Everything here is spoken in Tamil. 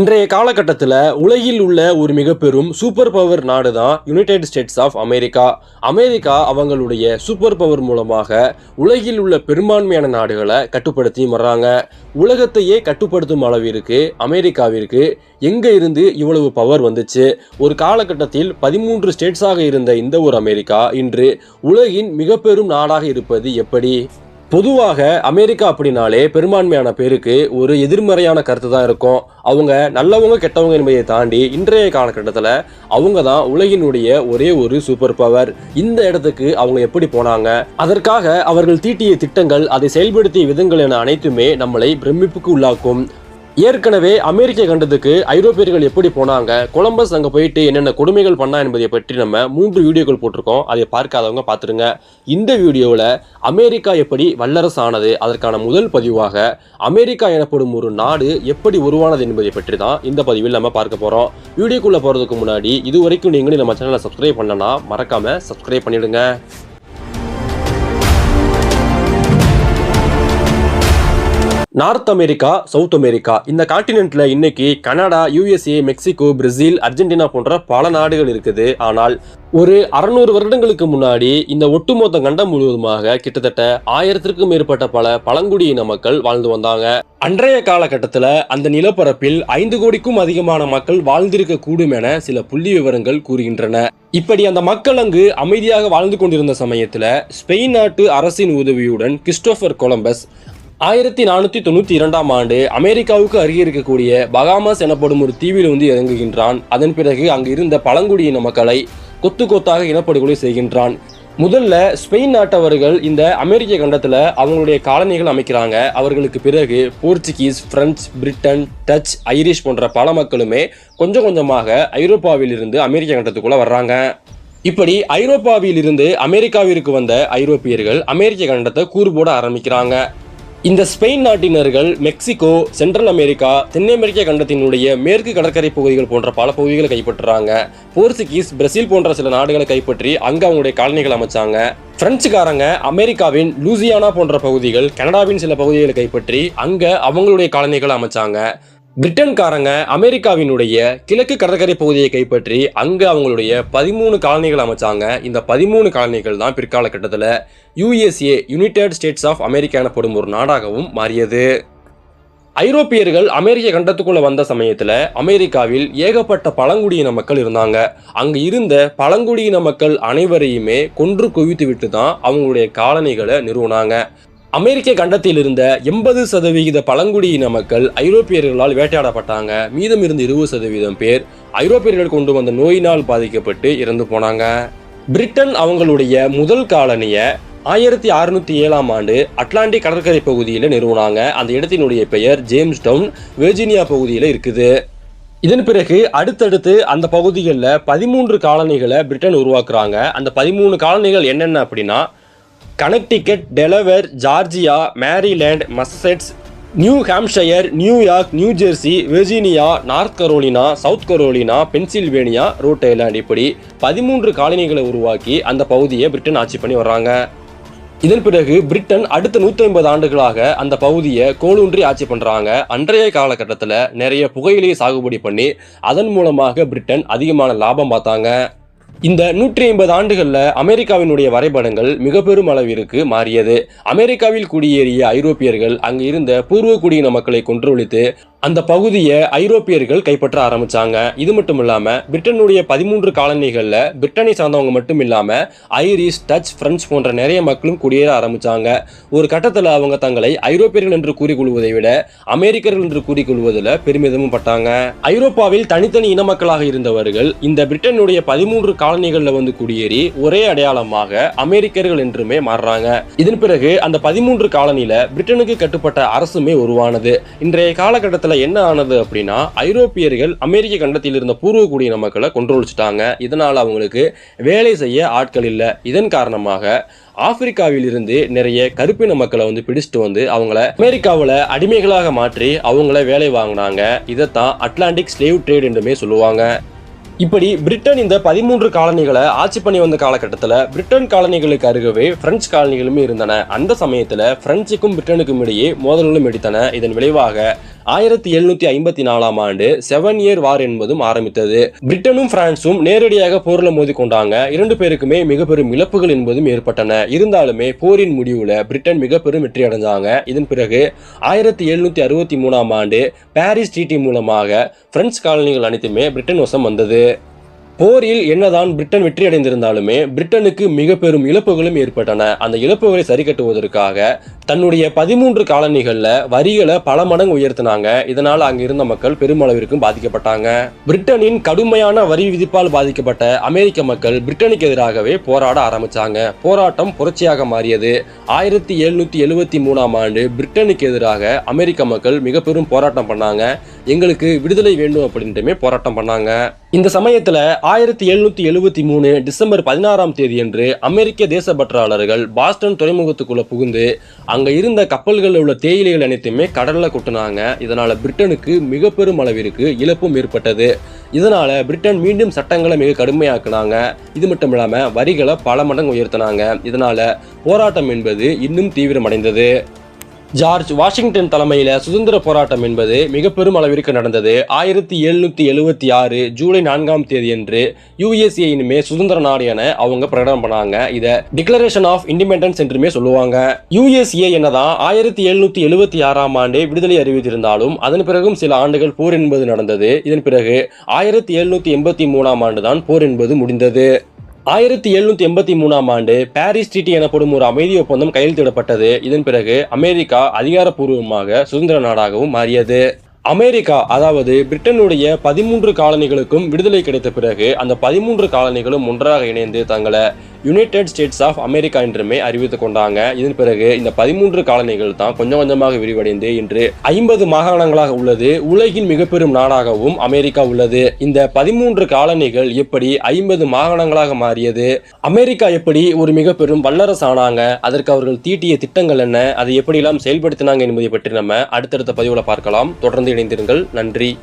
இன்றைய காலகட்டத்தில் உலகில் உள்ள ஒரு மிக பெரும் சூப்பர் பவர் நாடு தான் United States of America. America அவங்களுடைய சூப்பர் பவர் மூலமாக உலகில் உள்ள பெரும்பான்மையான நாடுகளை கட்டுப்படுத்தி வர்றாங்க. உலகத்தையே கட்டுப்படுத்தும் அளவிற்கு அமெரிக்காவிற்கு எங்கே இருந்து இவ்வளவு பவர் வந்துச்சு? ஒரு காலகட்டத்தில் 13 ஸ்டேட்ஸாக இருந்த இந்த ஒரு அமெரிக்கா இன்று உலகின் மிக பெரும் நாடாக இருப்பது எப்படி? பொதுவாக அமெரிக்கா அப்படின்னாலே பெரும்பான்மையான பேருக்கு ஒரு எதிர்மறையான கருத்து தான் இருக்கும். அவங்க நல்லவங்க கெட்டவங்க என்பதை தாண்டி இன்றைய காலகட்டத்தில் அவங்க தான் உலகினுடைய ஒரே ஒரு சூப்பர் பவர். இந்த இடத்துக்கு அவங்க எப்படி போனாங்க, அதற்காக அவர்கள் தீட்டிய திட்டங்கள், அதை செயல்படுத்திய விதங்கள் என அனைத்துமே நம்மளை பிரமிப்புக்கு உள்ளாக்கும். ஏற்கனவே அமெரிக்க கண்டத்துக்கு ஐரோப்பியர்கள் எப்படி போனாங்க, கொலம்பஸ் அங்கே போயிட்டு என்னென்ன கொடுமைகள் பண்ணா என்பதை பற்றி நம்ம 3 வீடியோக்கள் போட்டிருக்கோம். அதை பார்க்காதவங்க பார்த்துருங்க. இந்த வீடியோவில் அமெரிக்கா எப்படி வல்லரசு ஆனது, அதற்கான முதல் பதிவாக அமெரிக்கா எனப்படும் ஒரு நாடு எப்படி உருவானது என்பதை பற்றி தான் இந்த பதிவில் நம்ம பார்க்க போகிறோம். வீடியோக்குள்ளே போகிறதுக்கு முன்னாடி இது வரைக்கும் நீங்களும் நம்ம சேனலை சப்ஸ்கிரைப் பண்ணனா மறக்காமல் சப்ஸ்கிரைப் பண்ணிவிடுங்க. நார்த் அமெரிக்கா, சவுத் அமெரிக்கா இந்த கான்டினென்ட்ல இன்னைக்கு Canada, USA, Mexico, Brazil, Argentina போன்ற பல நாடுகள் இருக்குது. ஆனால் ஒரு 600 வருடங்களுக்கு முன்னாடி இந்த ஒட்டுமொத்த கண்டம் முழுவதுமாக கிட்டத்தட்ட 1000க்கும் மேற்பட்ட பல பழங்குடியின மக்கள் வாழ்ந்து வந்தாங்க. அன்றைய காலகட்டத்தில் அந்த நிலப்பரப்பில் 5 கோடிக்கும் அதிகமான மக்கள் வாழ்ந்திருக்க கூடும் என சில புள்ளி விவரங்கள் கூறுகின்றன. இப்படி அந்த மக்கள் அங்கு அமைதியாக வாழ்ந்து கொண்டிருந்த சமயத்தில் ஸ்பெயின் நாட்டு அரசின் உதவியுடன் கிறிஸ்டோபர் கொலம்பஸ் 1492ஆம் ஆண்டு அமெரிக்காவுக்கு அருகே இருக்கக்கூடிய பகாமாஸ் எனப்படும் ஒரு தீவில் இறங்குகின்றான். அதன் பிறகு அங்கு இருந்த பழங்குடியின மக்களை கொத்து கொத்தாக இனப்படுகொலை செய்கின்றான். முதல்ல ஸ்பெயின் நாட்டவர்கள் இந்த அமெரிக்க கண்டத்தில் அவங்களுடைய காலனிகள் அமைக்கிறாங்க. அவர்களுக்கு பிறகு Portuguese, French, Britain, touch, Irish போன்ற பல மக்களுமே கொஞ்சம் கொஞ்சமாக ஐரோப்பாவில் இருந்து அமெரிக்க கண்டத்துக்குள்ள வர்றாங்க. இப்படி ஐரோப்பாவில் இருந்து அமெரிக்காவிற்கு வந்த ஐரோப்பியர்கள் அமெரிக்க கண்டத்தை கூறு போட ஆரம்பிக்கிறாங்க. இந்த ஸ்பெயின் நாட்டினர்கள் மெக்சிகோ, சென்ட்ரல் அமெரிக்கா, தென் அமெரிக்க கண்டத்தினுடைய மேற்கு கடற்கரை பகுதிகள் போன்ற பல பகுதிகளை கைப்பற்றுறாங்க. போர்ச்சுகீஸ், பிரேசில் போன்ற சில நாடுகளை கைப்பற்றி அங்கே அவங்களுடைய காலனிகள் அமைச்சாங்க. பிரெஞ்சுக்காரங்க அமெரிக்காவின் லூசியானா போன்ற பகுதிகள், கனடாவின் சில பகுதிகளை கைப்பற்றி அங்கே அவங்களுடைய காலனிகளை அமைச்சாங்க. பிரிட்டன்காரங்க அமெரிக்காவினுடைய கிழக்கு கடற்கரை பகுதியை கைப்பற்றி அங்கே அவங்களுடைய 13 காலனிகள் அமைச்சாங்க. இந்த 13 காலனிகள் தான் பிற்காலகட்டத்தில் USA, United States of America எனப்படும் ஒரு நாடாகவும் மாறியது. ஐரோப்பியர்கள் அமெரிக்க கண்டத்துக்குள்ள வந்த சமயத்தில் அமெரிக்காவில் ஏகப்பட்ட பழங்குடியின மக்கள் இருந்தாங்க. அங்கு இருந்த பழங்குடியின மக்கள் அனைவரையுமே கொன்று குவித்து விட்டு தான் அவங்களுடைய காலனிகளை நிறுவனாங்க. அமெரிக்க கண்டத்தில் இருந்த 80% பழங்குடியின மக்கள் ஐரோப்பியர்களால் வேட்டையாடப்பட்டாங்க. மீதம் இருந்த 20% பேர் ஐரோப்பியர்கள் கொண்டு வந்த நோயினால் பாதிக்கப்பட்டு இறந்து போனாங்க. பிரிட்டன் அவங்களுடைய முதல் காலனியை 1607ஆம் ஆண்டு அட்லாண்டிக் கடற்கரை பகுதியில் நிறுவனாங்க. அந்த இடத்தினுடைய பெயர் ஜேம்ஸ் டவுன், வெர்ஜீனியா பகுதியில் இருக்குது. இதன் பிறகு அடுத்தடுத்து அந்த பகுதிகளில் 13 காலனிகளை பிரிட்டன் உருவாக்குறாங்க. அந்த 13 காலனிகள் என்னென்ன அப்படின்னா Connecticut, Delaware, Georgia, Maryland, Massachusetts, New Hampshire, New York, New Jersey, Virginia, North Carolina, South Carolina, Pennsylvania, Rhode Island இப்படி 13 காலனிகளை உருவாக்கி அந்த பகுதியை பிரிட்டன் ஆட்சி பண்ணி வர்றாங்க. இதன் பிறகு பிரிட்டன் அடுத்த 150 ஆண்டுகளாக அந்த பகுதியை கோலூன்றி ஆட்சி பண்றாங்க. அன்றைய காலகட்டத்தில் நிறைய புகையிலையை சாகுபடி பண்ணி அதன் மூலமாக பிரிட்டன் அதிகமான லாபம் பார்த்தாங்க. இந்த 150 ஆண்டுகளில் அமெரிக்காவினுடைய வரைபடங்கள் மிக பெரும் அளவிற்கு மாறியது. அமெரிக்காவில் குடியேறிய ஐரோப்பியர்கள் அங்கு இருந்த பூர்வ குடியின மக்களை கொன்றொழித்து அந்த பகுதியை ஐரோப்பியர்கள் கைப்பற்ற ஆரம்பிச்சாங்க. இது மட்டும் இல்லாமல் பிரிட்டனுடைய 13 காலனிகளில் பிரிட்டனை சார்ந்தவங்க மட்டும் இல்லாமல் ஐரிஷ், டச், பிரெஞ்சு போன்ற நிறைய மக்களும் குடியேற ஆரம்பிச்சாங்க. ஒரு கட்டத்தில் அவங்க தங்களை ஐரோப்பியர்கள் என்று கூறிக்கொள்வதை விட அமெரிக்கர்கள் என்று கூறிக்கொள்வதில் பெருமிதமும் பட்டாங்க. ஐரோப்பாவில் தனித்தனி இன மக்களாக இருந்தவர்கள் இந்த பிரிட்டனுடைய 13 காலனிகளில் குடியேறி ஒரே அடையாளமாக அமெரிக்கர்கள் என்றுமே மாறுறாங்க. இதன் பிறகு அந்த 13 காலனியில் பிரிட்டனுக்கு கட்டுப்பட்ட அரசுமே உருவானது. இன்றைய காலகட்டத்தில் என்ன ஆனது அப்படின்னா ஐரோப்பியர்கள் அமெரிக்க கண்டத்தில் இருந்த பூர்வ குடியின மக்களை கொன்றொழிச்சிட்டாங்க. இதனால் அவங்களுக்கு வேலை செய்ய ஆட்கள் இல்லை. இதன் காரணமாக ஆப்பிரிக்காவில் இருந்து நிறைய கருப்பின மக்களை பிடிச்சிட்டு அவங்கள அமெரிக்காவில் அடிமைகளாக மாற்றி அவங்கள வேலை வாங்கினாங்க. இதைத்தான் அட்லாண்டிக் ஸ்லேவ் ட்ரேட் என்றுமே சொல்லுவாங்க. இப்படி பிரிட்டன் இந்த 13 காலனிகளை ஆட்சி பண்ணி வந்த காலகட்டத்தில் பிரிட்டன் காலனிகளுக்கு அருகவே பிரெஞ்சு காலனிகளுமே இருந்தன. அந்த சமயத்தில் பிரெஞ்சுக்கும் பிரிட்டனுக்கும் இடையே மோதல்களும் வெடித்தன. இதன் விளைவாக 1754ஆம் ஆண்டு 7 இயர் வார் என்பதும் ஆரம்பித்தது. பிரிட்டனும் பிரான்சும் நேரடியாக போர்ல மோதி கொண்டாங்க. இரண்டு பேருக்குமே மிக பெரும் இழப்புகள் என்பதும் ஏற்பட்டன. இருந்தாலுமே போரின் முடிவுல பிரிட்டன் மிக பெரும் வெற்றி அடைஞ்சாங்க. இதன் பிறகு 1763ஆம் ஆண்டு பாரிஸ் ட்ரீட்டி மூலமாக பிரெஞ்சு காலனிகள் அனைத்துமே பிரிட்டன் வசம் வந்தது. போரில் என்னதான் பிரிட்டன் வெற்றி அடைந்திருந்தாலுமே பிரிட்டனுக்கு மிக பெரும் இழப்புகளும் ஏற்பட்டன. அந்த இழப்புகளை சரி கட்டுவதற்காக தன்னுடைய 13 காலனிகள்ல வரிகளை பல மடங்கு உயர்த்தினாங்க. இதனால் அங்க இருந்த மக்கள் பெருமளவிற்கும் பாதிக்கப்பட்டாங்க. பிரிட்டனின் கடுமையான வரி விதிப்பால் பாதிக்கப்பட்ட அமெரிக்க மக்கள் பிரிட்டனுக்கு எதிராகவே போராட ஆரம்பிச்சாங்க. போராட்டம் புரட்சியாக மாறியது. 1773ஆம் ஆண்டு பிரிட்டனுக்கு எதிராக அமெரிக்க மக்கள் மிக பெரும் போராட்டம் பண்ணாங்க. எங்களுக்கு விடுதலை வேண்டும் அப்படின்ட்டுமே போராட்டம் பண்ணாங்க. இந்த சமயத்துல 1773 டிசம்பர் 16ஆம் தேதியன்று அமெரிக்க தேசப்பற்றாளர்கள் பாஸ்டன் துறைமுகத்துக்குள்ள புகுந்து அங்க இருந்த கப்பல்களில் உள்ள தேயிலைகள் அனைத்துமே கடல்ல கொட்டினாங்க. இதனால பிரிட்டனுக்கு மிக பெரும் அளவிற்கு இழப்பும் ஏற்பட்டது. இதனால பிரிட்டன் மீண்டும் சட்டங்களை மிக கடுமையாக்குனாங்க. இது மட்டும் இல்லாம வரிகளை பல மடங்கு உயர்த்தினாங்க. இதனால போராட்டம் என்பது இன்னும் தீவிரமடைந்தது. ஜார்ஜ் வாஷிங்டன் தலைமையில சுதந்திர போராட்டம் என்பது மிக பெரும் அளவிற்கு நடந்தது. 1776 ஜூலை 4ஆம் தேதியன்று USA இனிமே சுதந்திர நாடு என அவங்க பிரகடனம் பண்ணாங்க. இத டிக்ளரேஷன் ஆஃப் இண்டிபெண்டன்ஸ் என்றுமே சொல்லுவாங்க. USA என்னதான் 1776ஆம் ஆண்டே விடுதலை அறிவித்திருந்தாலும் அதன் பிறகும் சில ஆண்டுகள் போர் என்பது நடந்தது. இதன் பிறகு 1783ஆம் ஆண்டு தான் போர் என்பது முடிந்தது. 1783ஆம் ஆண்டு பாரிஸ் ட்ரீட்டி எனப்படும் ஒரு அமைதி ஒப்பந்தம் கையெழுத்திடப்பட்டது. இதன் பிறகு அமெரிக்கா அதிகாரப்பூர்வமாக சுதந்திர நாடாகவும் மாறியது. அமெரிக்கா அதாவது பிரிட்டனுடைய 13 காலனிகளுக்கும் விடுதலை கிடைத்த பிறகு அந்த 13 காலனிகளும் ஒன்றாக இணைந்து தங்களை யுனைடெட் ஸ்டேட்ஸ் ஆஃப் அமெரிக்கா என்றுமே அறிவித்துக் கொண்டாங்க. இதன் பிறகு இந்த 13 காலனிகள் தான் கொஞ்சம் கொஞ்சமாக விரிவடைந்து இன்று 50 மாகாணங்களாக உள்ளது. உலகின் மிக பெரும் நாடாகவும் அமெரிக்கா உள்ளது. இந்த 13 காலனிகள் எப்படி 50 மாகாணங்களாக மாறியது, அமெரிக்கா எப்படி ஒரு மிக பெரும் வல்லரசு ஆனாங்க, அதற்கு அவர்கள் தீட்டிய திட்டங்கள் என்ன, அதை எப்படியெல்லாம் செயல்படுத்தினாங்க என்பதை பற்றி நம்ம அடுத்தடுத்த பதிவுல பார்க்கலாம். தொடர்ந்து இணைந்திருங்கள். நன்றி.